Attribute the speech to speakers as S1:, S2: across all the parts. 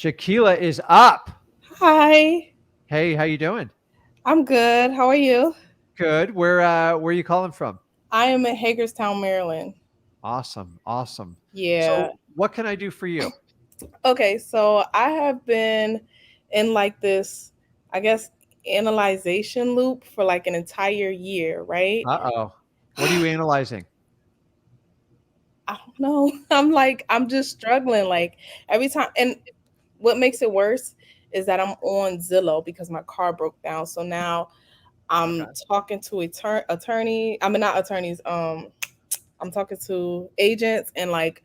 S1: Shaquila is up.
S2: Hi,
S1: Hey, how you doing?
S2: I'm good. How are you?
S1: Good. Where are you calling from?
S2: I am in Hagerstown, Maryland.
S1: Awesome. Awesome.
S2: Yeah.
S1: So, what can I do for you?
S2: Okay, so I have been in like this, I guess, analyzation loop for like an entire year, right?
S1: Uh-oh. What are you analyzing?
S2: I don't know. I'm just struggling. Like every time, and what makes it worse is that I'm on Zillow because my car broke down. So now I'm
S1: Okay.
S2: talking to attorney. I mean, not attorneys. I'm talking to agents and like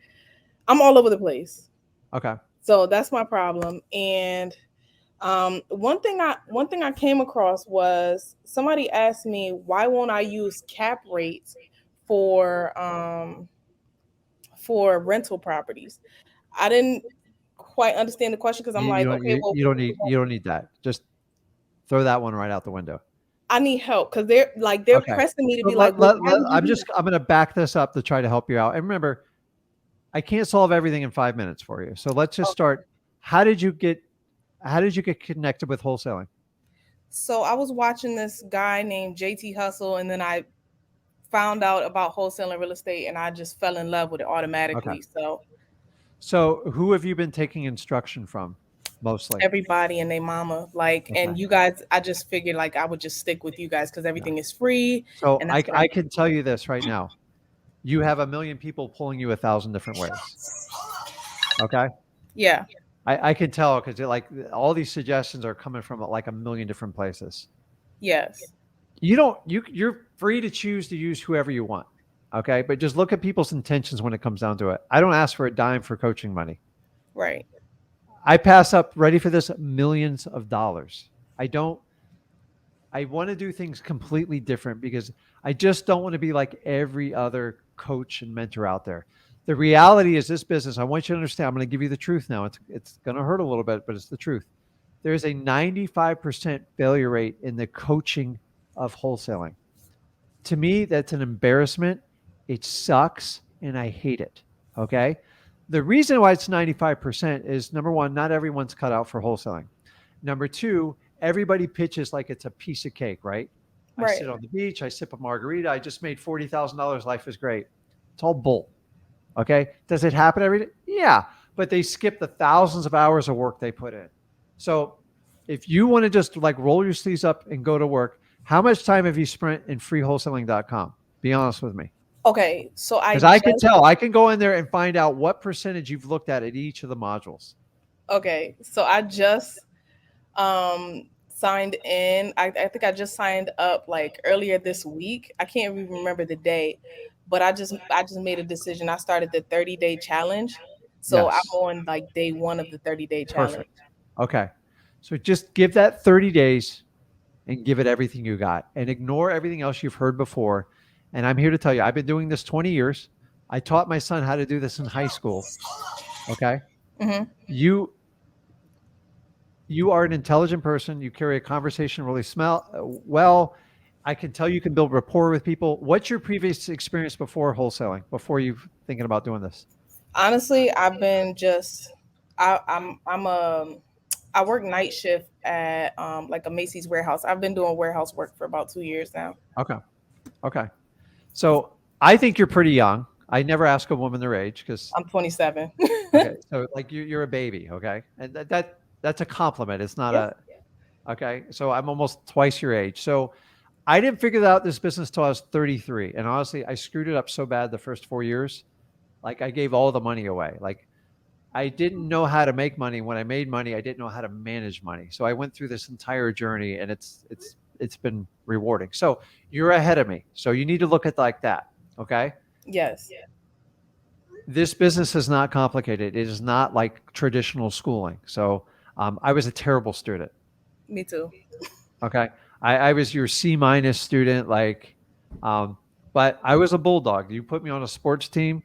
S2: I'm all over the place.
S1: Okay.
S2: So that's my problem. And one thing I came across was somebody asked me why won't I use cap rates for for rental properties. I didn't quite understand the question because I'm
S1: You
S2: like,
S1: don't
S2: okay,
S1: you,
S2: well,
S1: you don't need you don't need that. Just throw that one right out the window.
S2: I need help because they're
S1: Okay.
S2: pressing me to
S1: So
S2: be like, well, why would you do
S1: I'm going to back this up to try to help you out. And remember, I can't solve everything in 5 minutes for you. So let's just
S2: that?
S1: start. How did you get how did you get connected with wholesaling?
S2: So I was watching this guy named JT Hustle, and then I found out about wholesaling real estate, and I just fell in love with it
S1: Okay.
S2: automatically. So
S1: So, who have you been taking instruction from mostly?
S2: everybody and their mama, like,
S1: Okay.
S2: and you guys, I just figured like I would just stick with you guys because
S1: Yeah.
S2: everything is free,
S1: So,
S2: and
S1: I
S2: that's what
S1: I
S2: I.
S1: can tell you this right now. You have a million people pulling you 1,000 different ways. Okay?
S2: Yeah.
S1: I can tell because like all these suggestions are coming from like a million different places.
S2: Yes.
S1: You don't you're free to choose to use whoever you want. Okay? But just look at people's intentions when it comes down to it. I don't ask for a dime for coaching money.
S2: Right.
S1: I pass up, ready for this, millions of dollars. I don't I want to do things completely different because I just don't want to be like every other coach and mentor out there. The reality is this business, I want you to understand, I'm going to give you the truth now. It's going to hurt a little bit, but it's the truth. There's a 95% failure rate in the coaching of wholesaling. To me, that's an embarrassment. It sucks and I hate it. Okay? The reason why it's 95% is number one, not everyone's cut out for wholesaling. Number two, everybody pitches like it's a piece of cake, right? I
S2: Right.
S1: sit on the beach, I sip a margarita, I just made $40,000, life is great. It's all bull. Okay. Does it happen every day? Yeah. But they skip the thousands of hours of work they put in. So if you want to just like roll your sleeves up and go to work, how much time have you spent in freewholesaling.com? Be honest with me.
S2: Okay. So I
S1: Because I can
S2: just
S1: tell, I can go in there and find out what percentage you've looked at each of the modules.
S2: okay. So I just signed in. I think I just signed up like earlier this week. I can't even remember the day, but I just made a decision. I started the 30-day challenge. So I'm
S1: Yes.
S2: on like day one of the 30-day challenge.
S1: Perfect. Okay. So just give that 30 days and give it everything you got and ignore everything else you've heard before. And I'm here to tell you, I've been doing this 20 years. I taught my son how to do this in high school. Okay.
S2: Hmm.
S1: You you are an intelligent person. You carry a conversation really well. I can tell you can build rapport with people. What's your previous experience before wholesaling, before you thinking about doing this?
S2: Honestly, I've been just I'm I work night shift at like a Macy's warehouse. I've been doing warehouse work for about 2 years now.
S1: Okay. Okay. So I think you're pretty young. I never ask a woman their age because
S2: I'm 27.
S1: okay, so like you're a baby, okay, and that's a compliment. It's not
S2: Yeah.
S1: a okay. So I'm almost twice your age. So I didn't figure out this business till I was 33, and honestly, I screwed it up so bad the first 4 years. Like I gave all the money away. Like I didn't know how to make money. When I made money, I didn't know how to manage money. So I went through this entire journey, and it's been rewarding. So you're ahead of me. So you need to look at it like that. Okay.
S2: Yes.
S1: This business is not complicated. It is not like traditional schooling. So I was a terrible student.
S2: Me too.
S1: Okay, I was your C minus student, um, but I was a bulldog. You put me on a sports team.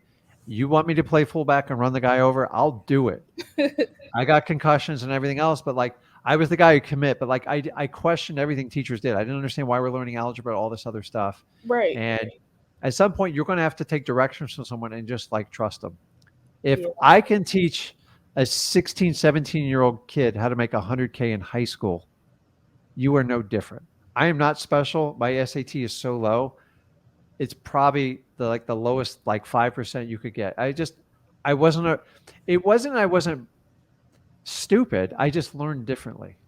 S1: You want me to play fullback and run the guy over? I'll do it. I got concussions and everything else, but like I was the guy who commit. But like I questioned everything teachers did. I didn't understand why we're learning algebra, all this other stuff.
S2: Right.
S1: And at some point, you're going to have to take directions from someone and just like trust them. If
S2: Yeah.
S1: I can teach a 16, 17-year-old kid how to make 100K in high school, you are no different. I am not special. My SAT is so low. It's probably the lowest, like 5% you could get. I wasn't a it wasn't I wasn't stupid. I just learned differently.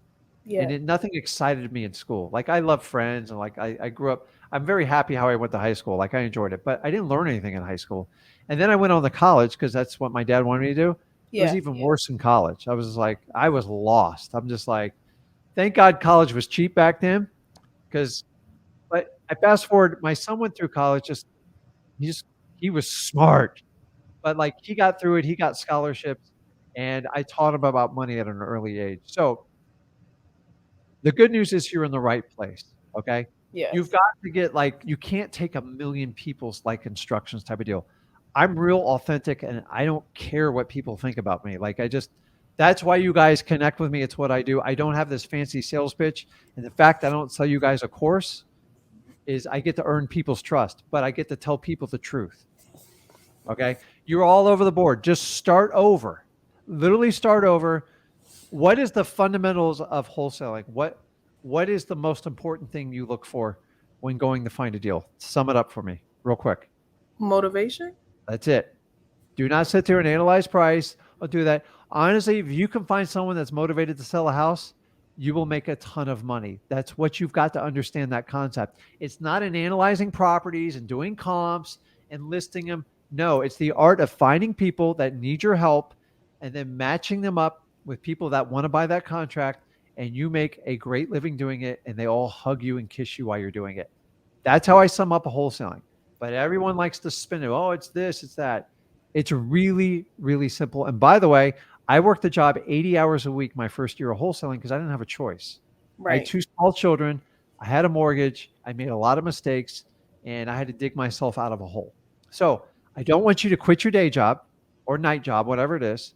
S1: And
S2: Yeah.
S1: nothing excited me in school. Like I love friends and like I grew up. I'm very happy how I went to high school. Like I enjoyed it, but I didn't learn anything in high school. And then I went on to college because that's what my dad wanted me to do. It was
S2: Yeah.
S1: even worse in college. I was like, I was lost. I'm just like, thank God college was cheap back then. Because, but I fast forward, my son went through college. He just he was smart, but like he got through it. He got scholarships, and I taught him about money at an early age. So the good news is you're in the right place, okay? You've
S2: Yes.
S1: got to get like you can't take a million people's like instructions type of deal. I'm real authentic and I don't care what people think about me. Like I just that's why you guys connect with me. It's what I do. I don't have this fancy sales pitch. And the fact I don't sell you guys a course is I get to earn people's trust, but I get to tell people the truth. Okay? You're all over the board. Just start over. Literally start over. What is the fundamentals of wholesaling? What is the most important thing you look for when going to find a deal? Sum it up for me real quick.
S2: Motivation.
S1: That's it. Do not sit there and analyze price or do that. Honestly, if you can find someone that's motivated to sell a house, you will make a ton of money. That's what you've got to understand that concept. It's not in analyzing properties and doing comps and listing them. No, it's the art of finding people that need your help and then matching them up with people that want to buy that contract and you make a great living doing it and they all hug you and kiss you while you're doing it. That's how I sum up a wholesaling. But everyone likes to spin it. Oh, it's this, it's that. It's really, really simple. And by the way, I worked the job 80 hours a week my first year of wholesaling because I didn't have a choice. I had
S2: Right.
S1: two small children. I had a mortgage. I made a lot of mistakes and I had to dig myself out of a hole. So I don't want you to quit your day job or night job, whatever it is.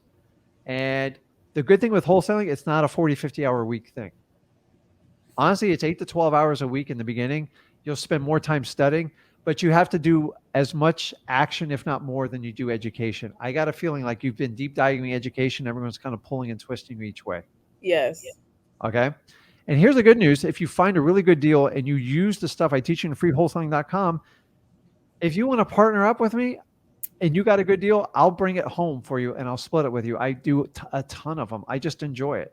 S1: And the good thing with wholesaling, it's not a 40, 50-hour week thing. Honestly, it's 8 to 12 hours a week in the beginning. You'll spend more time studying, but you have to do as much action, if not more, than you do education. I got a feeling like you've been deep diving education. Everyone's kind of pulling and twisting you each way.
S2: Yes.
S1: Okay. And here's the good news. If you find a really good deal and you use the stuff I teach you in freewholesaling.com, if you want to partner up with me and you got a good deal, I'll bring it home for you and I'll split it with you. I do a ton of them. I just enjoy it.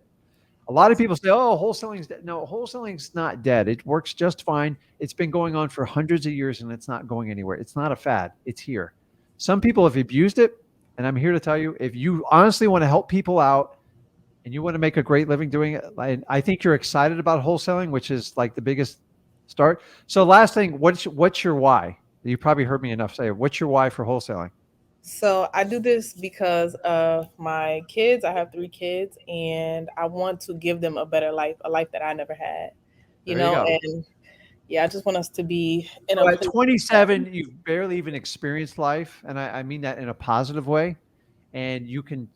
S1: A lot of people say, "Oh, wholesaling's dead." No, wholesaling's not dead. It works just fine. It's been going on for hundreds of years and it's not going anywhere. It's not a fad. It's here. Some people have abused it, and I'm here to tell you, if you honestly want to help people out and you want to make a great living doing it, and I think you're excited about wholesaling, which is like the biggest start. So, last thing, what's your why? You probably heard me enough say, what's your why for wholesaling?
S2: So I do this because of my kids. I have three kids, and I want to give them a better life, a life that I never had. You
S1: There you
S2: know,
S1: go.
S2: and yeah, I just want us to be in a
S1: So at
S2: place.
S1: 27, you've barely even experienced life, and I mean that in a positive way. And you can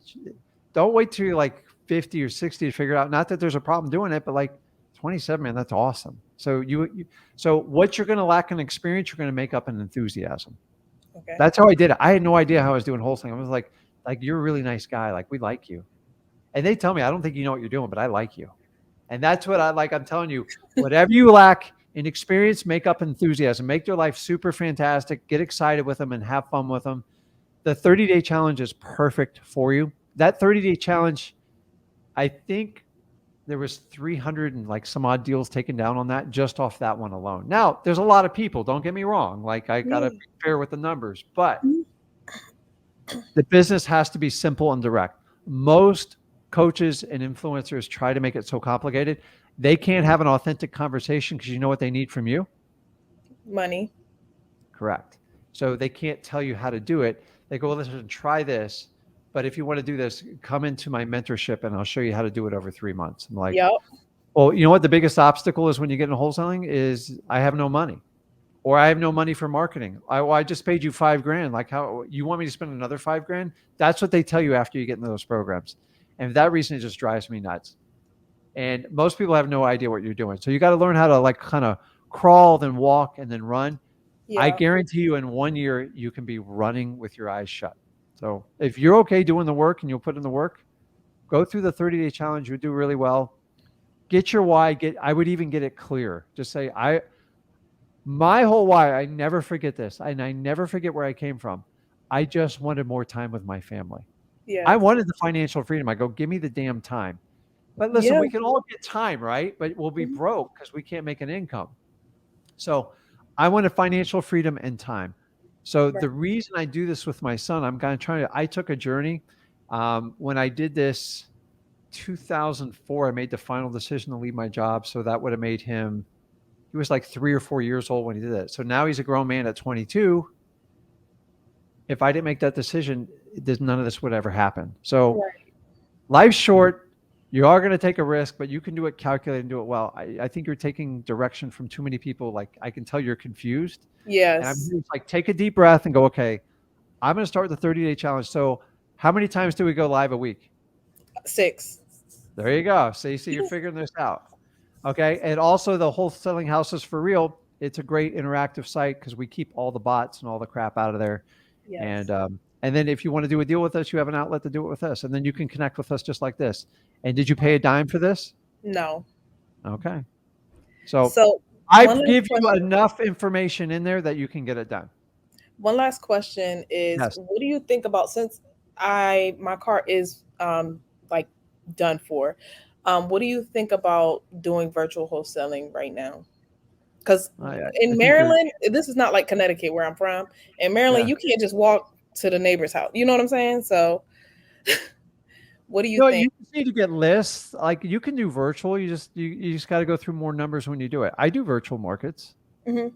S1: don't wait till you're like 50 or 60 to figure it out. Not that there's a problem doing it, but like 27, man, that's awesome. So so what you're going to lack in experience, you're going to make up in enthusiasm.
S2: Okay.
S1: That's how I did it. I had no idea how I was doing wholesaling. I was like you're a really nice guy. Like we like you. And they tell me, I don't think you know what you're doing, but I like you. And that's what I like. I'm telling you, whatever you lack in experience, make up enthusiasm, make their life super fantastic, get excited with them and have fun with them. The 30-day challenge is perfect for you. That 30-day challenge, I think there was 300 and like some odd deals taken down on that just off that one alone. Now, there's a lot of people, don't get me wrong. Like I got to
S2: Yeah.
S1: be fair with the numbers, but the business has to be simple and direct. Most coaches and influencers try to make it so complicated. They can't have an authentic conversation because you know what they need from you?
S2: Money.
S1: Correct. So they can't tell you how to do it. They go, well, listen, try this. But if you want to do this, come into my mentorship and I'll show you how to do it over 3 months. I'm like,
S2: Yep.
S1: well, you know what the biggest obstacle is when you get into wholesaling is I have no money. Or I have no money for marketing. I just paid you 5 grand. Like how you want me to spend another 5 grand? That's what they tell you after you get into those programs. And for that reason, it just drives me nuts. And most people have no idea what you're doing. So you got to learn how to like kind of crawl, then walk, and then run. I
S2: Yeah.
S1: guarantee you in 1 year, you can be running with your eyes shut. So if you're okay doing the work and you'll put in the work, Go through the 30-day challenge. You would do really well. Get your why. I would even get it clear. Just say, my whole why, I never forget this. And I never forget where I came from. I just wanted more time with my family. I
S2: Yes.
S1: wanted the financial freedom. I go, give me the damn time. But listen,
S2: Yeah.
S1: we can all get time, right? But we'll be
S2: Mhm.
S1: broke because we can't make an income. So I wanted financial freedom and time. So
S2: Right.
S1: the reason I do this with my son, I'm kind of trying to, I took a journey. When I did this 2004, I made the final decision to leave my job. So that would have made him, he was like 3 or 4 years old when he did it. So now he's a grown man at 22. If I didn't make that decision, none of this would ever happen. So
S2: Right.
S1: life's short. You are going to take a risk, but you can do it calculated and do it well. I think you're taking direction from too many people. Like I can tell you're confused. And I'm
S2: Yes.
S1: here to, like, take a deep breath and go, okay, I'm going to start the 30-day challenge. So how many times do we go live a week?
S2: 6.
S1: There you go. So you see, you're figuring this out. Okay. And also the wholesaling houses for real. It's a great interactive site because we keep all the bots and all the crap out of there.
S2: Yes.
S1: And then if you want to do a deal with us, you have an outlet to do it with us. And then you can connect with us just like this. And did you pay a dime for this?
S2: No.
S1: Okay. So
S2: So
S1: I
S2: one last
S1: give you
S2: question.
S1: enough information in there that you can get it done.
S2: One last question is,
S1: Yes.
S2: what do you think about, since my car is like done for, what do you think about doing virtual wholesaling right now? Because
S1: I
S2: in
S1: think you're,
S2: Maryland, this is not like Connecticut where I'm from. In Maryland,
S1: yeah.
S2: you can't just walk to the neighbor's house. You know what I'm saying? So, what do you
S1: No,
S2: think?
S1: you just need to get lists. Like you can do virtual. You just got to go through more numbers when you do it. I do virtual markets.
S2: Hmm.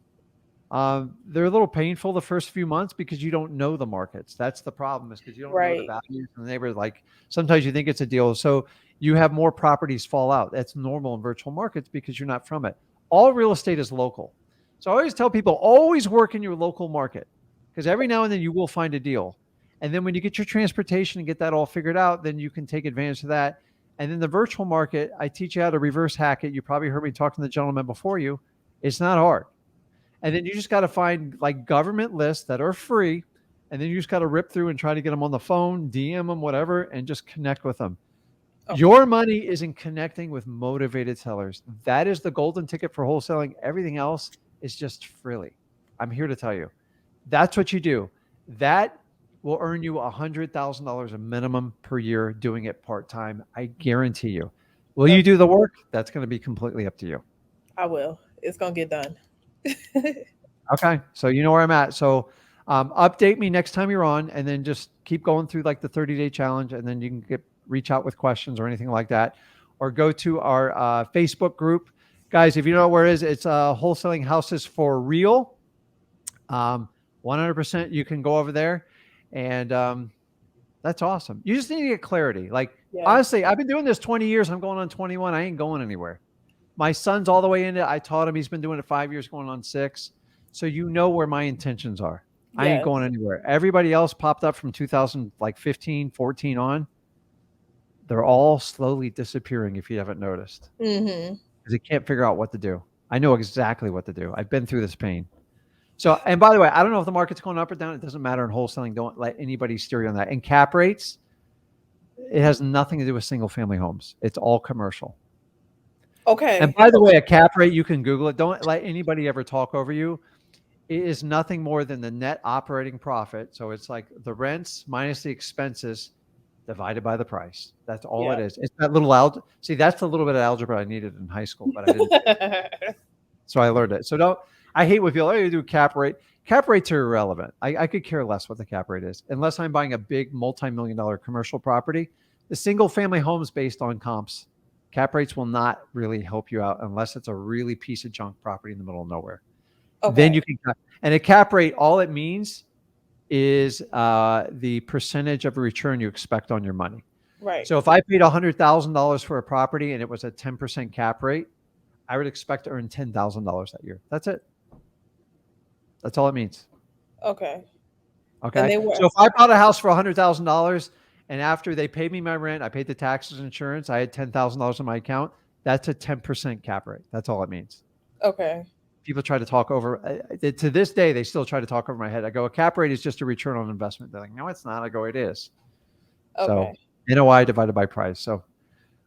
S1: They're a little painful the first few months because you don't know the markets. That's the problem, is because you don't know the
S2: Right.
S1: values and the neighbors. Like sometimes you think it's a deal. So you have more properties fall out. That's normal in virtual markets because you're not from it. All real estate is local. So I always tell people, always work in your local market because every now and then you will find a deal. And then when you get your transportation and get that all figured out, then you can take advantage of that. And then the virtual market, I teach you how to reverse hack it. You probably heard me talking to the gentleman before you. It's not hard. And then you just got to find like government lists that are free. And then you just got to rip through and try to get them on the phone, DM them, whatever, and just connect with them.
S2: Okay.
S1: Your money is in connecting with motivated sellers. That is the golden ticket for wholesaling. Everything else is just frilly. I'm here to tell you. That's what you do. That will earn you $100,000 a minimum per year doing it part time. I guarantee you. Will you
S2: Okay.
S1: do the work? That's going to be completely up to you.
S2: I will. It's gonna get done.
S1: Okay. So you know where I'm at. So update me next time you're on and then just keep going through like the 30-day challenge and then you can reach out with questions or anything like that. Or go to our Facebook group. Guys, if you know where it is, it's Wholesaling Houses for Real. Um, 100% you can go over there. And that's awesome. You just need to get clarity. Like,
S2: Yes.
S1: honestly, I've been doing this 20 years. I'm going on 21. I ain't going anywhere. My son's all the way in it. I taught him. He's been doing it 5 years, going on 6. So you know where my intentions are. I ain't going
S2: Yes.
S1: anywhere. Everybody else popped up from 2000, like 15, 14 on. They're all slowly disappearing if you haven't noticed
S2: Hmm.
S1: because they can't figure out what to do. I know exactly what to do. I've been through this pain. So, and by the way, I don't know if the market's going up or down. It doesn't matter in wholesaling. Don't let anybody steer you on that. And cap rates, it has nothing to do with single family homes. It's all commercial. And
S2: Okay.
S1: by the way, a cap rate, you can Google it. Don't let anybody ever talk over you. It is nothing more than the net operating profit. So it's like the rents minus the expenses divided by the price. That's all it
S2: Yeah.
S1: is. It's that little See, that's the little bit of algebra I needed in high school, but I didn't. So I learned it. So don't. I hate when people, oh, you do cap rate. Cap rates are irrelevant. I could care less what the cap rate is unless I'm buying a big multi-million-dollar commercial property. The single family homes based on comps, cap rates will not really help you out unless it's a really piece of junk property in the middle of nowhere. Then
S2: Okay.
S1: you can, and a cap rate, all it means is the percentage of a return you expect on your money.
S2: Right.
S1: So if I paid $100,000 for a property and it was a 10% cap rate, I would expect to earn $10,000 that year. That's it. That's all it means.
S2: Okay. And
S1: Okay.
S2: they were
S1: So if I bought a house for $100,000 and after they paid me my rent, I paid the taxes and insurance, I had $10,000 in my account, that's a 10% cap rate. That's all it means.
S2: okay.
S1: People try to talk over, to this day, they still try to talk over my head. I go, a cap rate is just a return on investment. They're like, no, it's not. I go, it is. So
S2: Okay.
S1: NOI divided by price. So,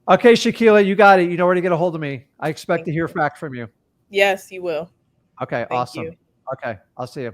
S1: okay, Shaquila, you got it. You know where to get a hold of me. I expect
S2: Thank
S1: to hear
S2: you.
S1: back from you.
S2: Yes, you will.
S1: Okay,
S2: Thank
S1: awesome.
S2: you.
S1: Okay, I'll see you.